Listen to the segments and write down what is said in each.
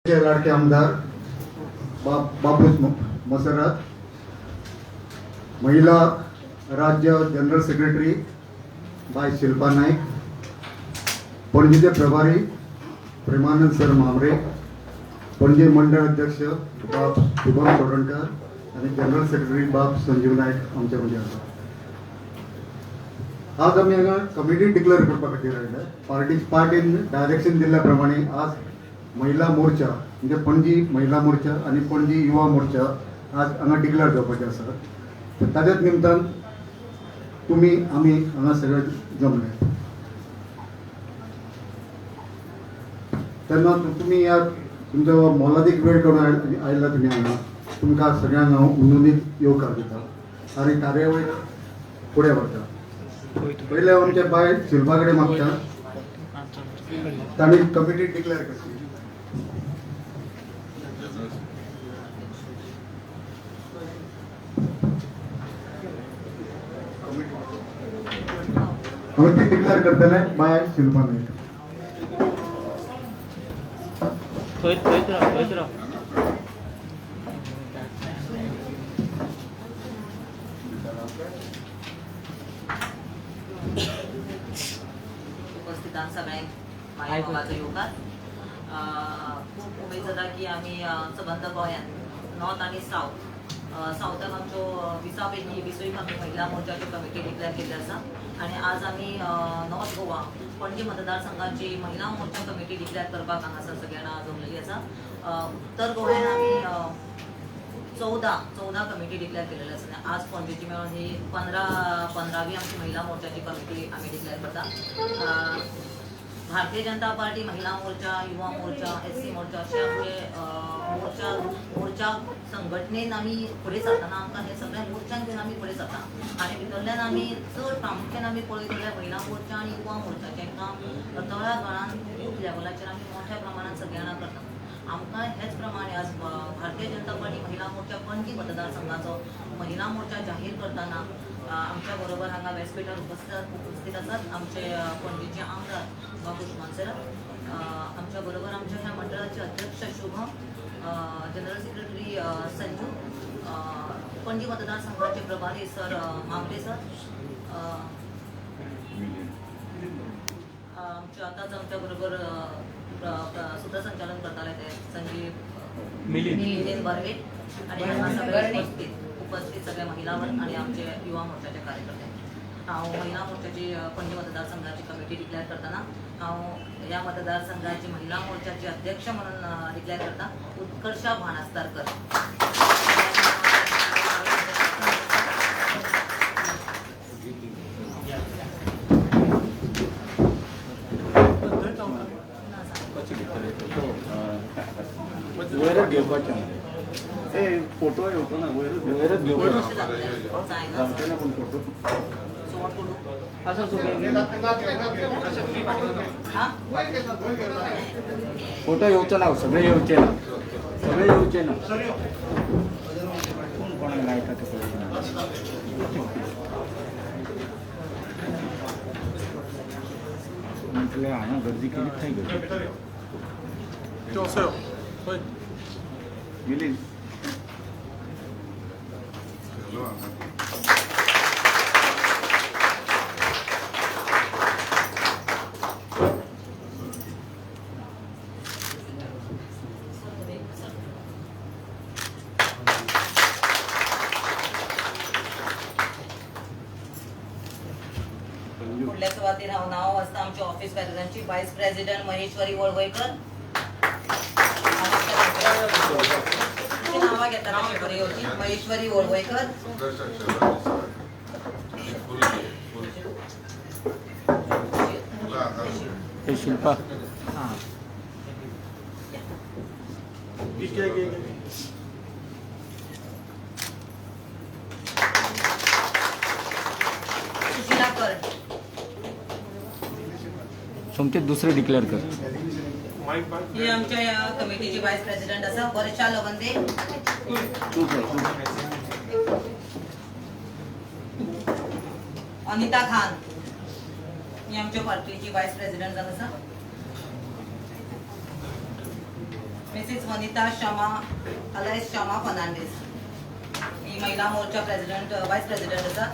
लाडके आमदार बाबूश मोंसेराते, महिला राज्य general secretary by Shilpa Naik, पणजीचे प्रभारी प्रेमानंद सर मामरे, पणजी मंडळ अध्यक्ष बाब शुभम सोडणकर आणि जनरल सेक्रेटरी बाब संजीव नाईक आमच्या मध्ये आसा. आज आम्ही हांगा कमिटी डिक्लेअर करपा खातीर आयल्या. पार्टीन डायरेक्शन दिल्ल्या प्रमाणे आज महिला मोर्चा म्हणजे पणजी महिला मोर्चा आणि पणजी युवा मोर्चा आज हांगा डिक्लेअर जावपाचे आसा. तर ताच्याच निमतान तुम्ही आम्ही हांगा सगळे जमले. तेन्ना तुम्ही या तुमचो मोलादीक वेळ करून आयला तुम्ही हांगा. तुमकां सगळ्यांक हांव उन्नतीक येवकार दिता आनी कार्यावळीक फुडें व्हरता. पयले आमचे बाय शिल्पा कडेन मागता तांणी कमिटी डिक्लेअर करची. कमिटी डिक्लेअर करतले बाय शिल्पा नाईक. उपस्थितांक सगळ्यांक मागीर मोगाचो येवकार. खूब उमेद जाता की आमी सबंद गोंयांत नॉर्थ आनी सावथाक आमच्यो 20 पैकी 20 आमी महिला मोर्चाची कमिटी डिक्लेअर केल्ली आसा. आनी आज आमी नॉर्थ गोवा पणजी मतदारसंघाची महिला मोर्चा कमिटी डिक्लेअर करपाक हांगासर सगळ्यांना जमलेली आसा. उत्तर गोंयांत आमी 14 कमिटी डिक्लेअर केलेली आसा. आज पणजेची मेळून ही 15वी आमची महिला मोर्चाची कमिटी आमी डिक्लेअर करता. भारतीय जनता पार्टी महिला मोर्चा, युवा मोर्चा, SC मोर्चा अशे आमचे मोर्चा संघटनेन आमी फुडें सरतना आमकां हे सगळे मोर्चान घेवन आमी फुडें सरता. आनी भितरल्यान आमी चड प्रामुख्यान आमी पळयत जाल्यार महिला मोर्चा आनी युवा मोर्चा जेंकां तळागाळान बूथ लेवलाचेर आमी मोठ्या प्रमाणात सगळ्या जाणां करता. आमकां हेच प्रमाणे आज भारतीय जनता पार्टी महिला मोर्चा पणजी मतदारसंघाचो महिला मोर्चा जाहीर करतना आमच्या बरोबर हांगा व्यासपीठार उपस्थित आसात आमचे पणजीचे आमदार बाबूश मोंसेराते. आमच्या बरोबर आमच्या ह्या मंडळाचे अध्यक्ष शुभम, जनरल सेक्रेटरी संजू, पणजी मतदारसंघाचे प्रभारी सर मामरे सर, आमचे आताच आमच्या बरोबर सूत्रसंचालन करताले ते संजीव मिलिंद बर्वे आणि सगळे उपस्थित सगळ्या महिलावर आणि आमचे युवा मोर्चाचे कार्यकर्ते. हांव महिला मोर्चाची पणजी मतदारसंघाची कमिटी डिक्लेअर करताना हांव ह्या मतदारसंघाची महिला मोर्चाची अध्यक्ष म्हणून डिक्लेअर करता उत्कर्षा भानास्तारकर. फोटो येतो ना वैरच घेऊ फोटो येऊचे ना सगळे येऊचे ना कोण कोणाला लायता ते म्हटलं हांगा गर्दी केली नाही गर्दी गेली. फुडल्या सुवातेर हांव नांव वाचता आमच्या ऑफिस प्रेसिडेंटची वायस प्रेसिडेंट महेश्वरी वळवयकर. नावा घेता महेश्वरी वळवयकर, शिल्पा सोमते दुसरे डिक्लेअर कर. ही आमच्या या कमिटीची वायस प्रेसिडेंट आसा वर्षा लवंदे. अनिता खान ही आमच्या पार्टीची वायस प्रेसिडेंट आसा. मिसेस वनिता शमा अलायस शमा फर्नांडिस ही महिला मोर्चा प्रेसिडेंट वाइस प्रेसिडेंट आसा.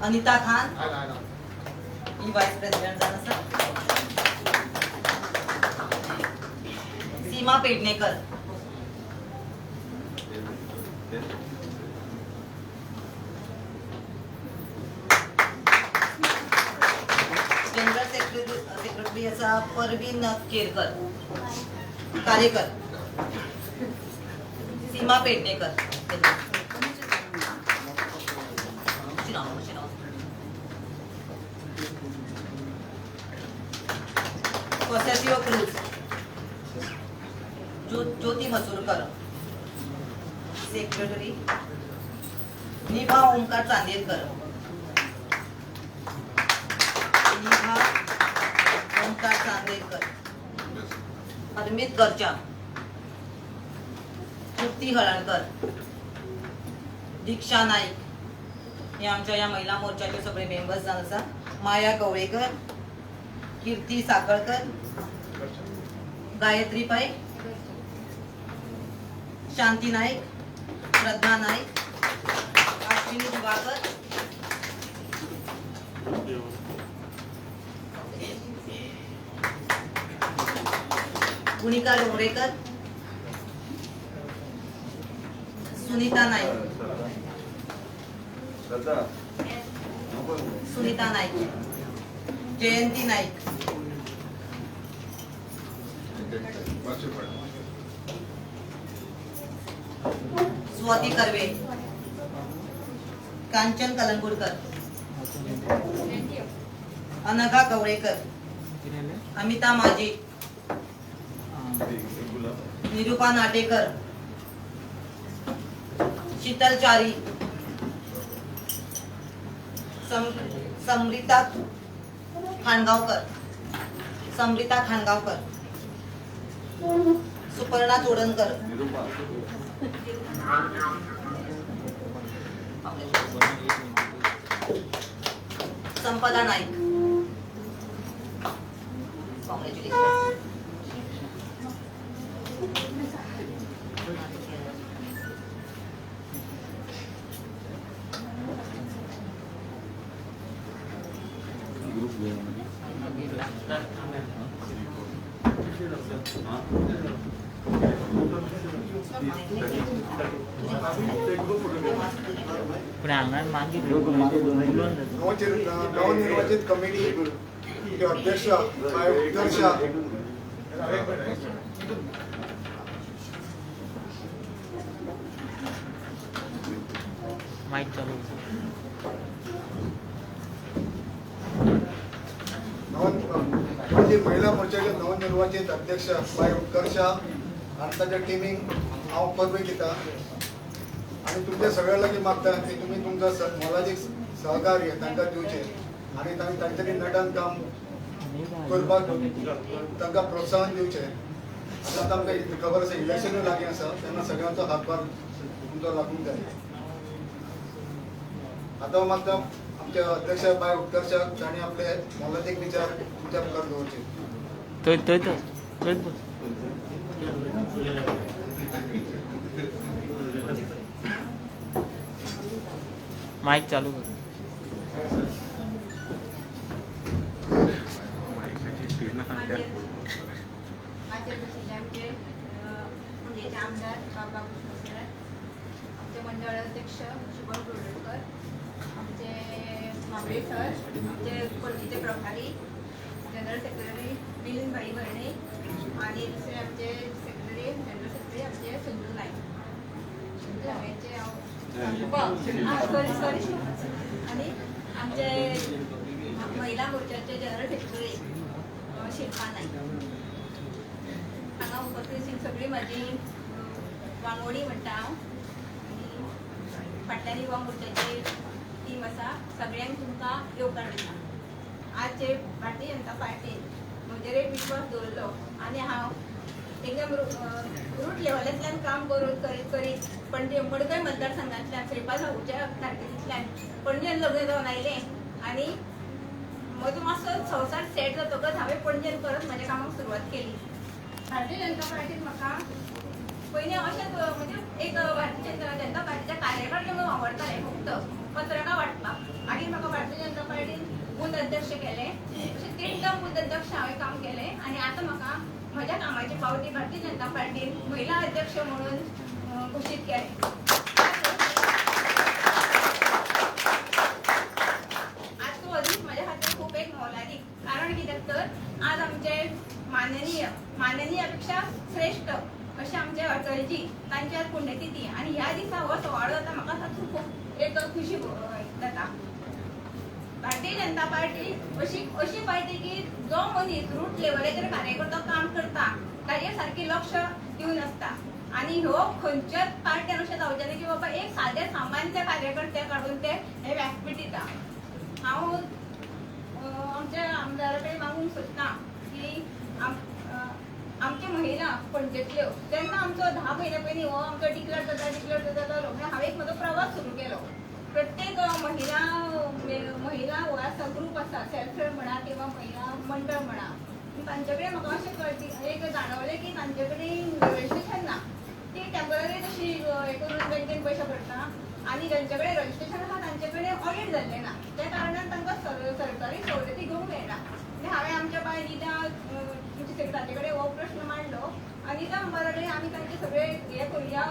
अनिता खान ही वाइस प्रेसिडेंट जावन आसा. सीमा पेडणेकर जनरल सेक्रेटरी आसा परवीन केरकर कार्यकर. सीमा पेडणेकर कोसेसियो क्रूज ज्योती मसूरकर सेक्रेटरी. निभा ओमकार चांदेरकर निभा ओमकार चांदेरकर. अरमित गरचा तृप्ती हळणकर दीक्षा नाईक हे आमच्या या महिला मोर्चाचे सगळे मेंबर्स जावन आसा. माया कवळेकर कीर्ती साकळकर गायत्री पै शांती नाईक श्रद्धा नाईक अश्विनी दिवाकर गुणिका डोंगरेकर सुनीता नाईक सुनीता नाईक जयंती नाईक स्वाती कर्वे कांचन कलंगुडकर अनघा कवळेकर अमिता माझी निरूपा नाटेकर शीतल चारी समृता खानगावकर सुपर्णा तोडणकर संपदा नाईक नवनिर्वाचित कमिटी के अध्यक्ष उत्कर्ष माइक चालू महिला मोर्चाचे नवनिर्वाचित अध्यक्ष उत्कर्ष आताच्या टिमींग हांव परवेक दिता आणि तुमच्या सगळ्यांना की मागता की तुम्ही तुमचं मोलादीक सहकार्य तांकां दिवचें आणि तांच्यानी नटान काम करपाक तांकां प्रोत्साहन दिवचें. आतां आमकां खबर आसा इलेक्शनूय लागीं आसा तेन्ना सगळ्यांचो हातभार तुमचो लागूंक जाय. आतां मागता आमच्या अध्यक्ष बाय उत्कर्शाक तांणी आपले मोलादीक विचार तुमच्या मुखार दवरचे. माइक चालू कर. आमदार बाबूश मोसरात, आमचे मंडळ अध्यक्ष शुभम कुर्डकर, आमचे मांबळे सर, आमचे पणजीचे प्रभारी जनरल सेक्रेटरी मिलिंदबाई भरणे आणि दुसरे आमचे सेक्रेटरी जनरल सेक्रेटरी आमचे संजू नाईक सॉरी आणि आमचे महिला मोर्चाचे जनरल सेक्रेटरी शिल्पा नाईक हांगा उपस्थित सगळी माझी वांगोडी म्हणटा हांव आनी फाटल्यान युवा मोर्चाची टीम आसा सगळ्यांक तुमकां योगदान दिता. आजचे भारतीय जनता पार्टीन म्हजेर एक विश्वास दवरलो आनी हांव एकदम रूट लेवलांतल्यान काम करीत पणजे मडकय मतदारसंघांतल्यान श्रीपाद भाऊच्या तारखेंतल्यान पणजेन लग्न जावन आयलें आनी मधून असं संसार सेट जातकच हांवें पणजेन परत म्हाज्या कामाक सुरवात केली. भारतीय जनता पार्टीत म्हाका पयलीं अशेंच म्हणजे एक भारतीय जनता पार्टीचे कार्यकर्ते म्हणून आवडटाले फक्त पत्रकां वाटपाक आनी म्हाका भारतीय जनता पार्टीन बूथ अध्यक्ष केलें. अशें 3 टर्म बूथ अध्यक्ष हांवें काम केलें आनी आतां म्हाका म्हज्या कामाची पावती भारतीय जनता पार्टीन महिला अध्यक्ष म्हणून घोशीत केलें. आज तो अदीक म्हाज्या खातीर खूब एक मोलादीक कारण कित्याक तर आज आमचे माननीय पेक्षा श्रेष्ठ अशें आमचे अटलजी तांची आज पुण्यतिथी आनी ह्या दिसा हो सुवाळो जाता म्हाका तातूंत खूब एक खुशी जाता. भारतीय जनता पार्टी अशी पार्टी की जो मनीस रूट लेवलाचेर कार्यकर्तो काम करता ताचे सारकी लक्ष दिवन आसता आनी ह्यो खंयच्याच पार्ट्यान अशें जावचें न्ही की बाबा एक सादे सामान्य कार्यकर्ते काडून ते हे व्यासपीठ दिता. हांव आमच्या आमदारा कडेन मागूंक सोदतां की आमचे महिला पणजेंतल्यो जेन्ना आमचो 10 म्हयने पयलीं हो आमचो डिक्लेअर जाता हांवें एक म्हजो प्रवास सुरू केलो. प्रत्येक महिला हो आसा ग्रूप आसा सेल्फ हेल्प म्हणा किंवा महिला मंडळ म्हणा तांचे कडेन म्हाका अशें एक जाणवलें की तांचे कडेन रजिस्ट्रेशन ना. ती टेम्पररी तशी हे करून बँकेन पयशे भरता आनी जांचे कडेन रजिस्ट्रेशन आसा तांचे कडेन ऑडिट जाल्लें ना. त्या कारणान तांकां सरकारी सवलती घेवंक मेळना. हांवें आमच्या बाय निदा तांचे कडेन हो प्रश्न मांडलो आनी निदा म्हणपा लागली आमी तांचे सगळे हे करुया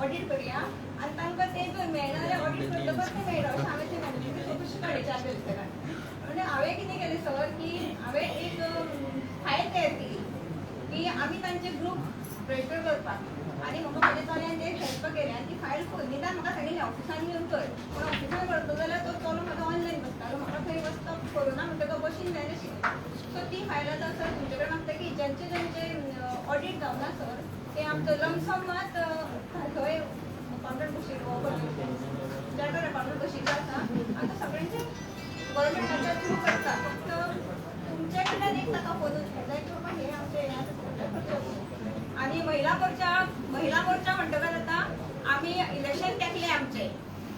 ऑडिट करुया आनी तांकां ते जर मेळना जाल्यार ऑडिट करतकच ते मेळटा अशें हांवें ते मॅनेजमेंट चवकशी काडयेच्या दिसताना. म्हणजे हांवें कितें केलें सर की हांवें एक फायल तयार केली की आमी तांचे ग्रूप रजिस्टर करपाक आनी म्हाका म्हज्या चल्यान ते हेल्प केलें आनी ती फायल निदान म्हाका सांगिल्लें ऑफिसान येवन कर पूण ऑफिसान करतलो जाल्यार तो चलो म्हाका ऑनलायन बसतालो म्हाका थंय वचपाक कोरोना म्हणटकच बशीन जाय नाशिल्लें. सो ती फायल आतां सर तुमचे कडेन मागता की ज्यांचे ऑडिट जावना सर ते आमचो लमसम मात थंय अकावंटंट बशीक चार्टर्ड अकावंटंट बशीक आसा आतां सगळ्यांचे गव्हर्मेंटाच्या थ्रू करता. फक्त तुमचे कडल्यान एक ताका फोन जाय की बाबा हे आमचे आनी महिला मोर्चा म्हणटकच आतां आमी इलेक्शन तेंकले आमचे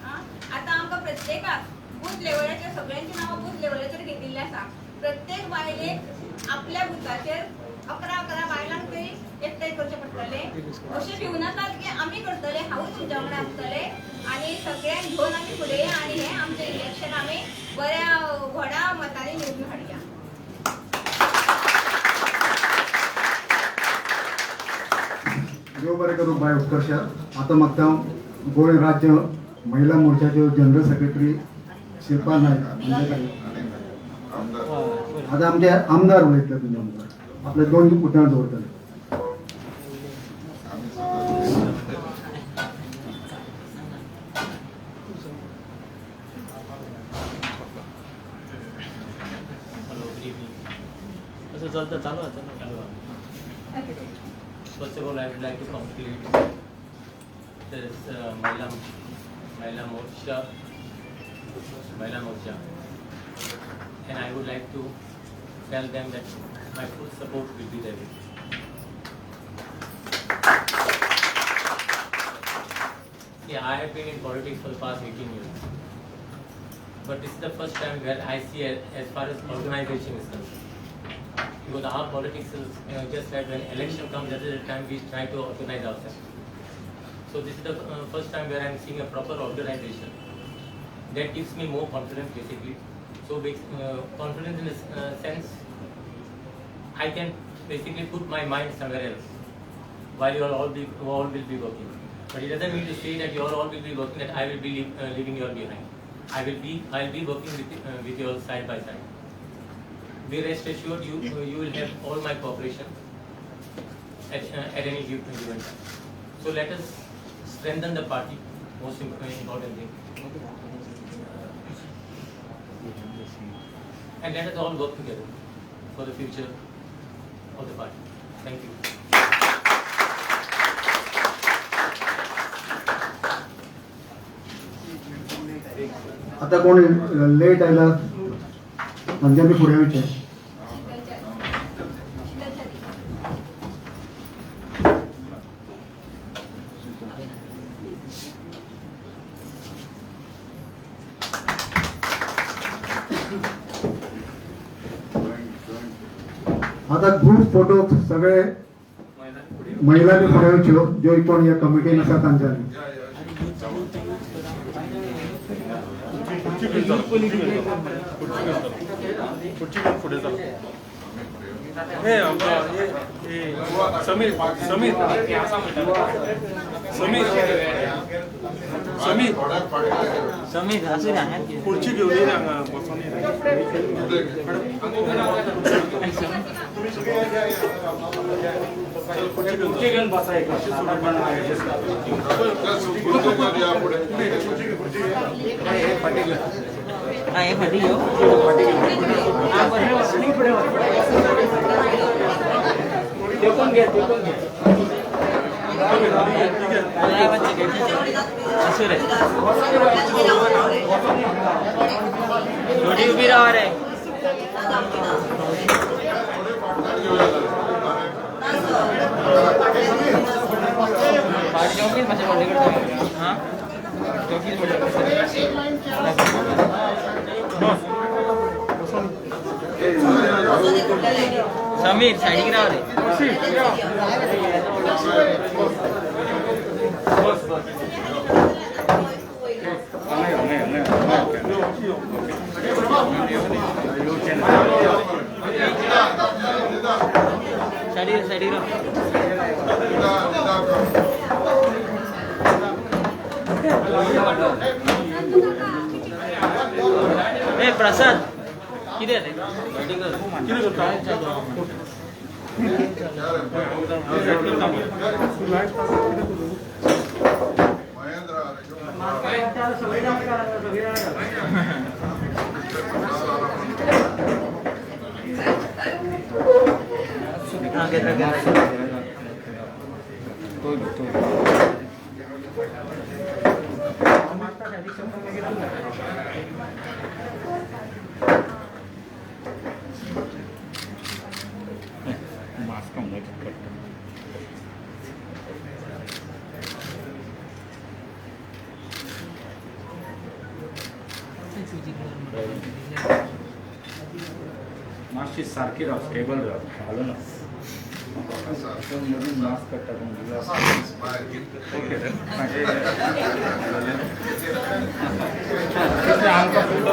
आतां आमकां प्रत्येकाक बूथ लेवलाचेर सगळ्यांची नांवां बूथ लेवलाचेर घेतिल्ली आसा. प्रत्येक बायलेक आपल्या बुथाचेर 11 बायलांक तरी एकठांय करचें पडटलें. अशें भिवूं नाकात की आमी करतले हांवूच तुमच्या वांगडा आसतलें आनी सगळ्यांक घेवन आमी फुडें या आनी हें आमचें इलेक्शन आमी बऱ्या व्हडा मतांनी निवडून हाडया. देव बरें करूं बाय उत्कर्शा. आतां मागता गोंय राज्य महिला मोर्चाच्यो जनरल सेक्रेटरी शिल्पा नायक आतां आमचे आमदार उलयतले तुमचे आमदार आपले 2 उतरां दवरतले. First of all, I would like to compliment this Mahila Morcha, and I would like to tell them that my full support will be there. Yeah, I have been in politics for the past 18 years, but this is the first time where I see as far as organization is concerned. Because our politics is just like when election comes, that is the time we try to organize ourselves. So this is the first time where I am seeing a proper organization. That gives me more confidence basically. So confidence in the sense, I can basically put my mind somewhere else while you all will be working. But it doesn't mean to say that you all will be working, that I will be leaving you all behind. I'll be working with you all side by side. Be rest assured, you will have all my cooperation at any given time. So let us strengthen the party, most important thing. And let us all work together for the future of the party. Thank you. आता कोण late आयला तांच्यानी फुडें वयचें. आता group photo सगळे महिलांनी पळवच्यो जो पण या कमिटीन आसा तांच्यांनी. समीर समीर समीर समीर समीर असं नाही खुर्ची घेऊन ये ना बसून ये. खुर्ची घेऊन बसा एक हे फटी घेऊ ते पण घे ते पण घे. असू रे थोडी उभी राहा रे. हां समीर साइड गिरा रे. साइड गिरा ए प्रसाद किती आहे मास्क मास्क सारखी राहा स्टेबल राहा आलो ना मास्क आमचा फोटो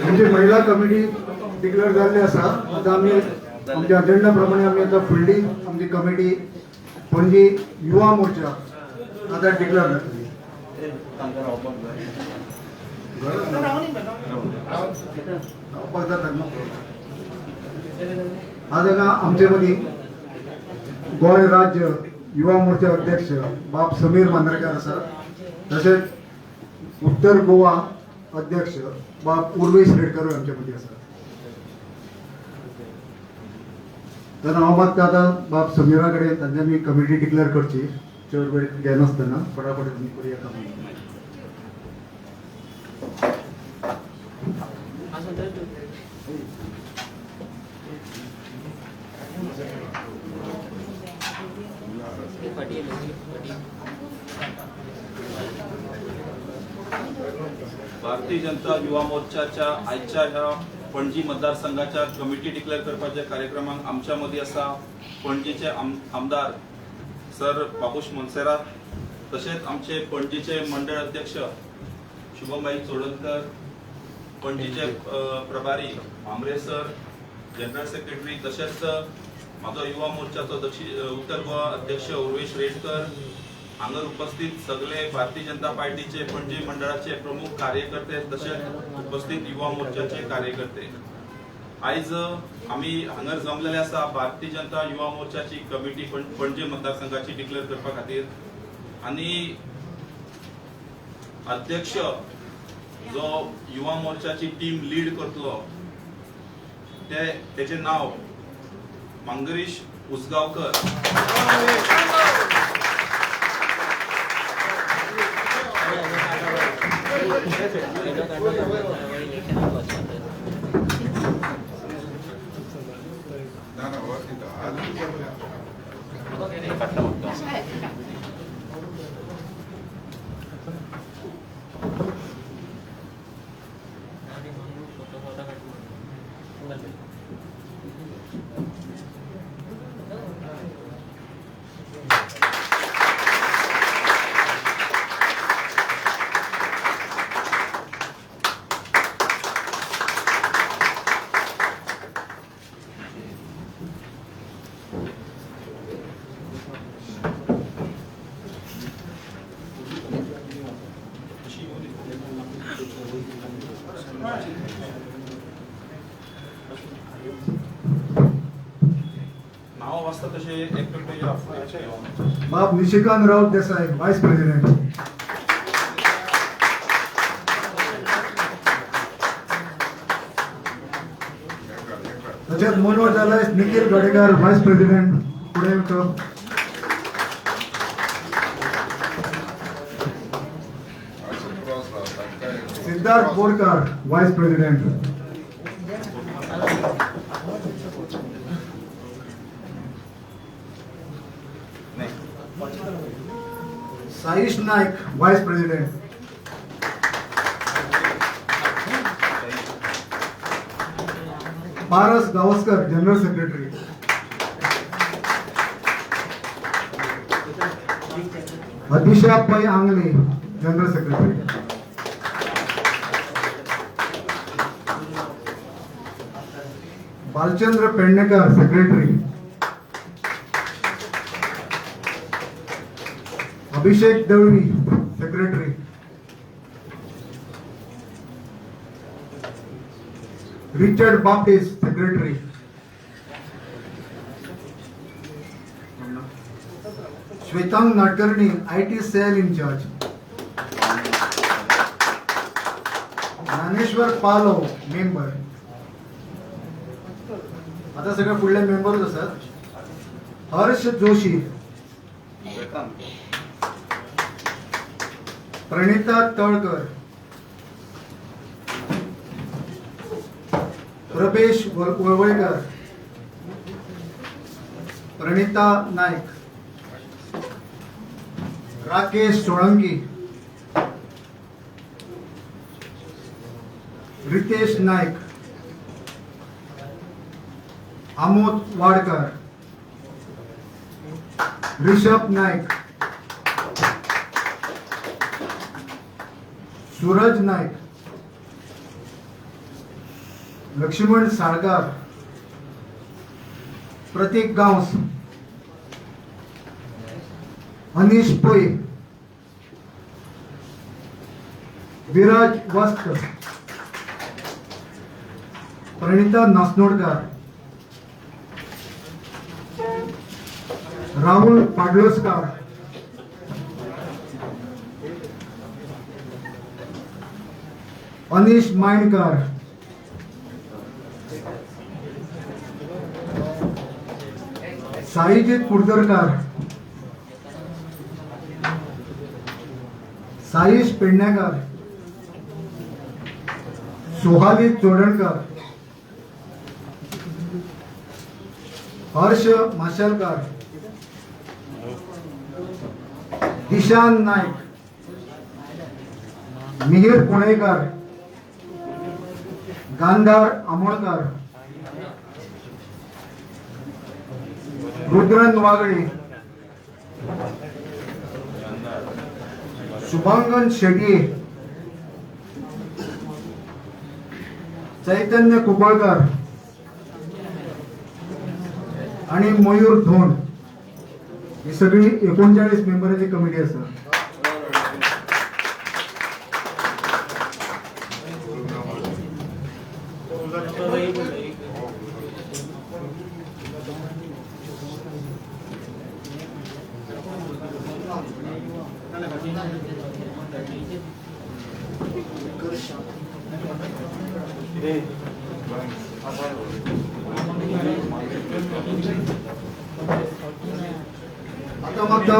म्हणजे महिला कमिटी डिक्लेअर झाली असा. आता आम्ही आमच्या अजेंडा प्रमाणे आम्ही आता फुडली आमची कमिटी पणजी युवा मोर्चा आता डिक्लेअर जातली. आज आमचे मध्ये गोय राज्य युवा मोर्चा अध्यक्ष बाप समीर मांद्रेकर आसा. तसेच उत्तर गोवा अध्यक्ष बाप उर्वेश रेडकर आमच्या मध्ये आसा. तर हांव मागता आतां बाप समीरा कडेन तांच्यांनी कमिटी डिक्लेअर करची. चड वेळ घेनासतना फटाफट तुमी करूया काम. भारतीय जनता युवा मोर्चाच्या आजच्या ह्या पणजी मतदारसंघाच्या कमिटी डिक्लेअर करपाच्या कार्यक्रमाक आमच्या मध्ये आसा पणजीचे आमदार सर बाबूश मोन्सेरात, तसेच आमचे पणजीचे मंडळ अध्यक्ष शुभमबाई चोडणकर, पणजीचे प्रभारी भामरे सर, जनरल सेक्रेटरी, तसेच माझा युवा मोर्चाचो उत्तर गोवा अध्यक्ष उर्वेश रेडकर, हांगर उपस्थित सगळे भारतीय जनता पार्टीचे पणजी मंडळाचे प्रमुख कार्यकर्ते, तसेच उपस्थित युवा मोर्चाचे कार्यकर्ते. आज आम्ही हांगर जमलेले आसा भारतीय जनता युवा मोर्चाची कमिटी पणजी मतदारसंघाची डिक्लेअर करपा खातीर. आणि अध्यक्ष जो युवा मोर्चाची टीम लीड करतलो तेचे नाव मंगरीश उसगावकर. नाव वाजता तसे बाप निशिकांत राऊत देसाई व्हाईस प्रेसिडेंट. तसेच मनोज आलाय निखिल गडेकर व्हाईस प्रेसिडेंट. पुढे येतो Siddharth Borkar vice president. Saish Naik vice president. Paras Gawaskar general secretary. Abhishek Angle general secretary. Balchandra Pednekar secretary. Abhishek Dalvi secretary. Richard Baptist secretary. Shwetang Nadkarni IT cell incharge. Dnyaneshwar Palav member. आता सगळे पुढले मेंबर्स असतात. हर्ष जोशी. प्रणिता तळकर. प्रभेश वळवळकर. प्रणिता नाईक. राकेश सोळंकी. रितेश नाईक. आमोद वाडकर. ऋषभ नाईक. सूरज नाईक. लक्ष्मण साळगार. प्रतीक गांवस. अनिश पै. विराज वस्त. प्रणिता नासनोडकर. राहुल पाडलोसकर, अनिश माइंडकर, साईजित कुडतरकर, साईश पेडणेकर, सोहाली चोडणकर, हर्ष माशेलकर, दिशान नाईक, मिहीर पुणेकर, गांधार अमोळकर, रुद्रन वागळे, शुभांगन शेट्टी, चैतन्य कुबळकर आणि मयूर धोंड ही सगळी 39 मेंबरांची कमिटी असा. आता मग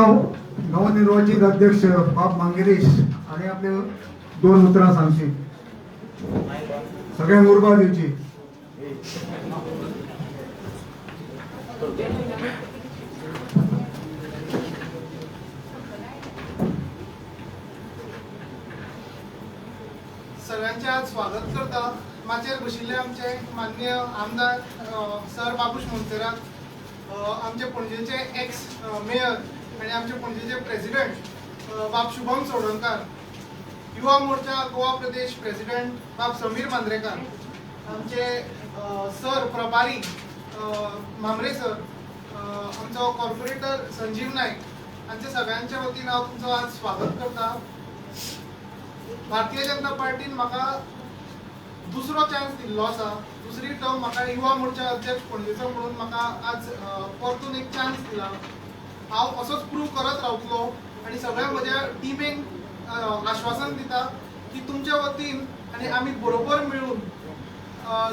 नवनिर्वाचित अध्यक्ष बाप मांगेरीश आणि आपले 2 उतरां सांगची सगळ्यांक उर्बा दिवची. सगळ्यांचे आज स्वागत करता. माचेर बशिल्ले आमचे माननीय आमदार सर बाबूश मोन्सेरात, आमचे पणजेचे एक्स मेयर आणि आमचे पणजेचे प्रेसिडेंट बाब शुभम सोडणकर, युवा मोर्चा गोवा प्रदेश प्रेसिडेंट बाब समीर मांद्रेकर, आमचे सर प्रभारी मामरे सर, आमचो कॉर्पोरेटर संजीव नाईक, हांचे सगळ्यांच्या वतीन हांव तुमचो आज स्वागत करता. भारतीय जनता पार्टीन म्हाका दुसरो चान्स दिल्लो आसा. दुसरी टर्म म्हाका युवा मोर्चा अध्यक्ष पणजेचो म्हणून म्हाका आज परतून एक चान्स दिला. हांव असोच प्रूव करत रावतलो आनी सगळ्या म्हज्या टिमीक आश्वासन दिता की तुमच्या वतीन आनी आमी बरोबर मेळून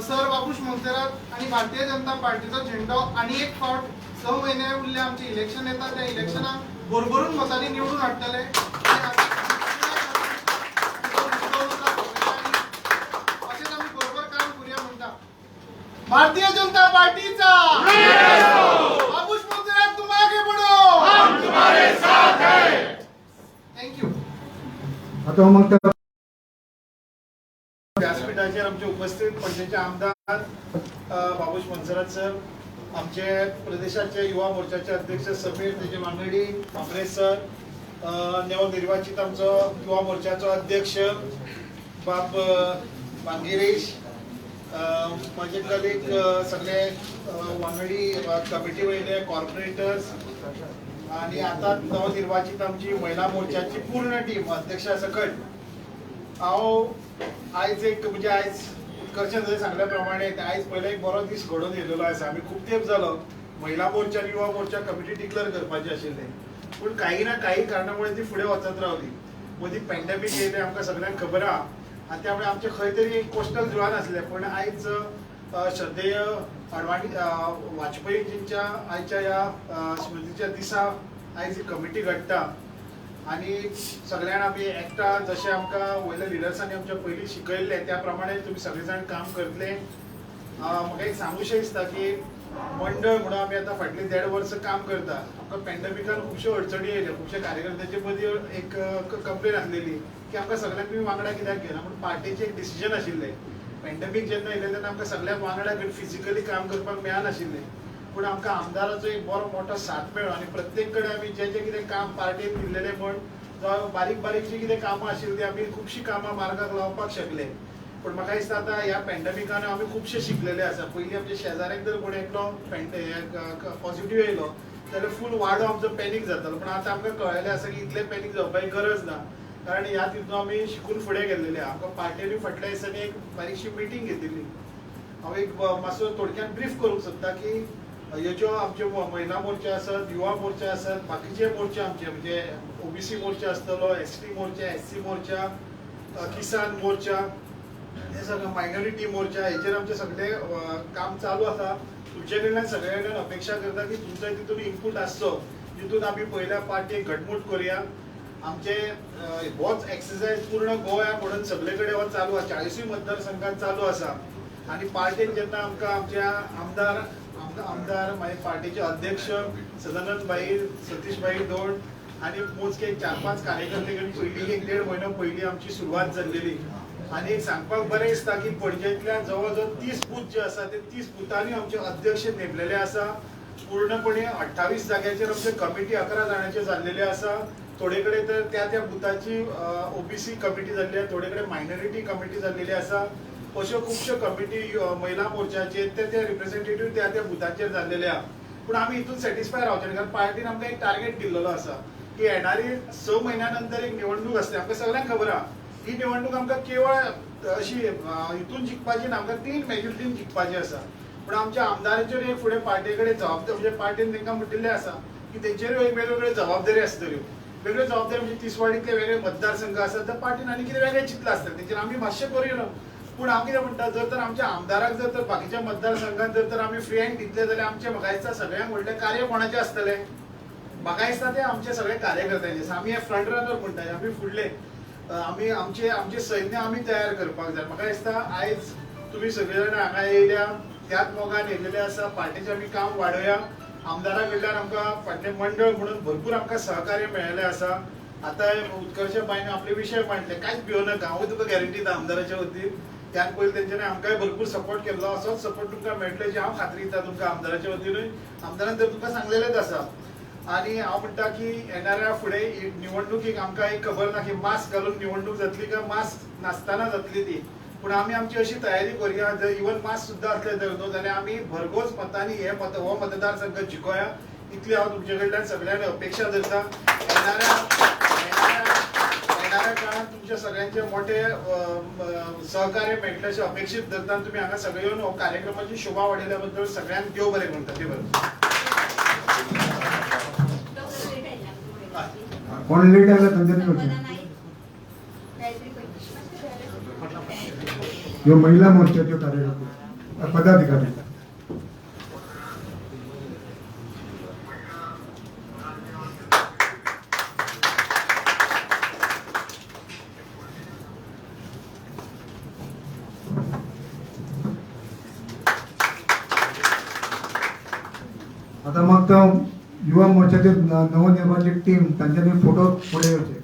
सर बाबूश मोन्सेरात आनी भारतीय जनता पार्टीचो झेंडो आनी एक फावट 6 म्हयने उरले आमचे इलेक्शन येता, त्या इलेक्शनाक भरभरून मतांनी निवडून हाडटले. भारतीय जनता पार्टीचा बाबूश मोन्सेरात, तुम आगे बढ़ो, हम तुम्हारे साथ हैं. थँक्यू. आता मग व्यासपीठाचेर आमचे उपस्थित पणजेचे आमदार बाबूश मोन्सेरात सर, आमचे प्रदेशाचे युवा मोर्चाचे अध्यक्ष समीर तेजे वांगडी मामरे सर, नवनिर्वाचित आमचो युवा मोर्चाचो अध्यक्ष बाब मांगेरीश, माझे कलीग सगळे वांगडी कमिटी वयले कॉर्पोरेटर्स आणि आता नवनिर्वाचित आमची महिला मोर्चाची पूर्ण टीम अध्यक्षा सकट. हांव आयज एक म्हणजे आयज उत्कर्षान सांगल्या प्रमाणे आयज पयलो एक बरो दीस घडोवन येयलेलो आसा. आमी खूब तेंप जालो महिला मोर्चा आनी युवा मोर्चा कमिटी डिक्लेअर करपाचे आशिल्ले, पूण काही ना काही कारणामुळे ती फुडें वचत रावली. मदीं पॅन्डेमीक येयलें आमकां सगळ्यांक खबर आहा आनी त्यामुळे आमचे खंय तरी एक कोस्टल जुळान आसलें. पण आयज श्रद्धेय वाजपेयीजींच्या आयच्या ह्या स्मृतीच्या दिसा आयज ही कमिटी घडटा आनी सगळ्यांक आमी एकटा जशें आमकां वयल्या लिडर्सांनी आमच्या पयलीं शिकयल्लें त्या प्रमाणे तुमी सगळे जाण काम करतले. म्हाका एक सांगूशें दिसता की मंडळ म्हणून आमी आतां फाटलीं 1.5 वर्सां काम करता. आमकां पॅन्डेमिकान खुबश्यो अडचणी येयल्यो, खुबश्या कार्यकर्त्यांचे मदीं एक कंप्लेन आसलेली की आमकां सगळ्यांक तुमी वांगडा कित्याक घेना म्हणून पार्टीचें एक डिसिजन आशिल्लें. पॅन्डेमिक जेन्ना येयलें तेन्ना आमकां सगळ्यांक वांगडा घेवन फिजिकली काम करपाक मेळनाशिल्लें, पूण आमकां आमदाराचो एक बरो मोठो साथ मेळ्ळो आनी प्रत्येक कडेन आमी जें जें कितें काम पार्टीन दिल्लेलें म्हण जावं बारीक बारीक जी कितें कामां आशिल्लीं ती आमी खुबशीं कामां मार्गाक लावपाक शकले. पूण म्हाका दिसता आतां ह्या पॅन्डेमिकान आमी खुबशे शिकलेले आसा. पयलीं आमच्या शेजाऱ्याक जर कोण एकलो पॉझिटिव्ह येयलो जाल्यार फूल वाडो आमचो पॅनीक जातालो, पूण आतां आमकां कळयलें आसा की इतलें पॅनीक जावपाची गरज ना, कारण ह्या तितून आमी शिकून फुडें गेल्लेले आहा. आमकां पार्टीनी फाटल्या दिसांनी एक बारीकशी मिटींग घेतिल्ली. हांव एक मातसो थोडक्यान ब्रीफ करूंक सोदता की ह्यो आमचे महिला मोर्चा आसत, युवा मोर्चा आसत, बाकीचे मोर्चा आमचे म्हणजे ओबीसी मोर्चा आसतलो, एसटी मोर्चा, एससी मोर्चा, किसान मोर्चा, हे सगळं मायनॉरिटी मोर्चा, हेचेर आमचे सगळे काम चालू आसा. तुमचे कडल्यान सगळ्या कडल्यान अपेक्षा करता की तुमचा तितून इनपूट आसचो, जितून आमी पयल्या पार्टीक घटमूट करूया. आमचे होच एक्सरसाइज पूर्ण गोंया म्हणून सगळे कडेन हो चालू आसा, 40 मतदारसंघात चालू आसा. आणि पार्टीन जेन्ना आमकां आमच्या आमदार मागीर पार्टीचे अध्यक्ष सदानंद भाई, सतीश भाई दोड आणि मोजके 4-5 कार्यकर्ते कडेन पयलीं 1-1.5 म्हयनो पयलीं आमची सुरवात जाल्लेली. आणि एक सांगपाक बरें दिसता की पणजेंतल्या जवळ जवळ 30 बूथ जे आसा ते 30 बुथांनी आमचे अध्यक्ष नेमलेले आसा. पूर्णपणे 28 जाग्याचेर आमचे कमिटी 11 जाणांचे जाल्लेले आसा. थोडे कडेन तर त्या बुथाची ओबीसी कमिटी जाल्ली आसा, थोडे कडेन मायनॉरिटी कमिटी जाल्लेली आसा. अश्यो खुबश्यो कमिटी महिला मोर्चाचे ते रिप्रेझेंटेटिव्ह त्या बुथांचेर जाल्लेले आहा. पूण आमी हितून सॅटिस्फाय रावचे कारण पार्टीन आमकां एक टार्गेट दिल्लो आसा की येणारी 6 म्हयन्या नंतर एक निवडणूक आसता. आमकां सगळ्यांक खबर आहा ही निवडणूक आमकां केवळ अशी हितून जिखपाची ना, आमकां 3 मेजॉरिटीन जिखपाची आसा. पूण आमच्या आमदारांचेर फुडें पार्टी कडेन जबाबदारी म्हणजे पार्टीन तांकां म्हणिल्लें आसा की तेंचेरूय वेगवेगळ्यो जबाबदारी आसतल्यो. वेगळ्यो जबाबदारी म्हणजे तिसवाडीतले वेगळे मतदारसंघ आसात तर पार्टीन आनी कितें वेगळें चिंतलां आसतलें, तेंचेर आमी मातशें करूं. पूण हांव कितें म्हणटा, जर तर आमच्या आमदाराक जर तर बाकीच्या मतदारसंघात जर तर आमी फ्री हँड दितले जाल्यार आमचे म्हाका दिसता सगळ्यांक व्हडलें कार्य कोणाचें आसतलें? म्हाका दिसता ते आमचे सगळे कार्यकर्त्यांचे. आमी हे फ्रंट रनर म्हणटात, आमी फुडले आमी आमचे सैन्य आमी तयार करपाक जाय. म्हाका दिसता आयज तुमी सगळे जाण हांगा येयल्या, त्याच मोगान येयलेले आसा. पार्टीचें आमी काम वाडोवया. आमदारा कडल्यान आमकां फाटलें मंडळ म्हणून भरपूर आमकां सहकार्य मेळिल्लें आसा. आतां उत्कर्श बायन आपले विशय मांडले, कांयच भिवू नाका, हांवूय तुका गॅरंटी दिता आमदाराच्या वतीन. त्यात पयलीं तेंच्यांनी आमकांय भरपूर सपोर्ट केल्लो, असोच सपोर्ट तुमकां मेळटलो हेची हांव खात्री दिता तुमकां आमदाराच्या वतीनूय. आमदारान तर तुमकां सांगलेलेंच आसा. आणि हांव म्हणटा की येणाऱ्या फुडें निवडणुकीक आमकां एक खबर ना की मास्क घालून निवडणूक जातली काय मास्क नासतना जातली ती. पूण आमी आमची अशी तयारी करूया, जर इवन मास्क सुद्दां असले तर न्हू जाल्यार आमी भरघोस मतांनी हो मतदारसंघ जिखोया. इतली हांव तुमचे कडल्यान सगळ्यांनी अपेक्षा धरता. येणाऱ्या काळात तुमच्या सगळ्यांचे मोठे सहकार्य मेळटले अशें अपेक्षीत धरता. तुमी हांगा सगळे येवन हो कार्यक्रमाची शोभा वाडयल्या बद्दल सगळ्यांक देव बरें म्हणटा. देव बरें. कोण लेट आयला तांच्यांनी ह्यो महिला मोर्चाच्यो कार्यकर्ते पदाधिकारी. आता मग युवा मोर्चाचे नवनिर्वाचित टीम त्यांच्यानी फोटो पुढे यायचे.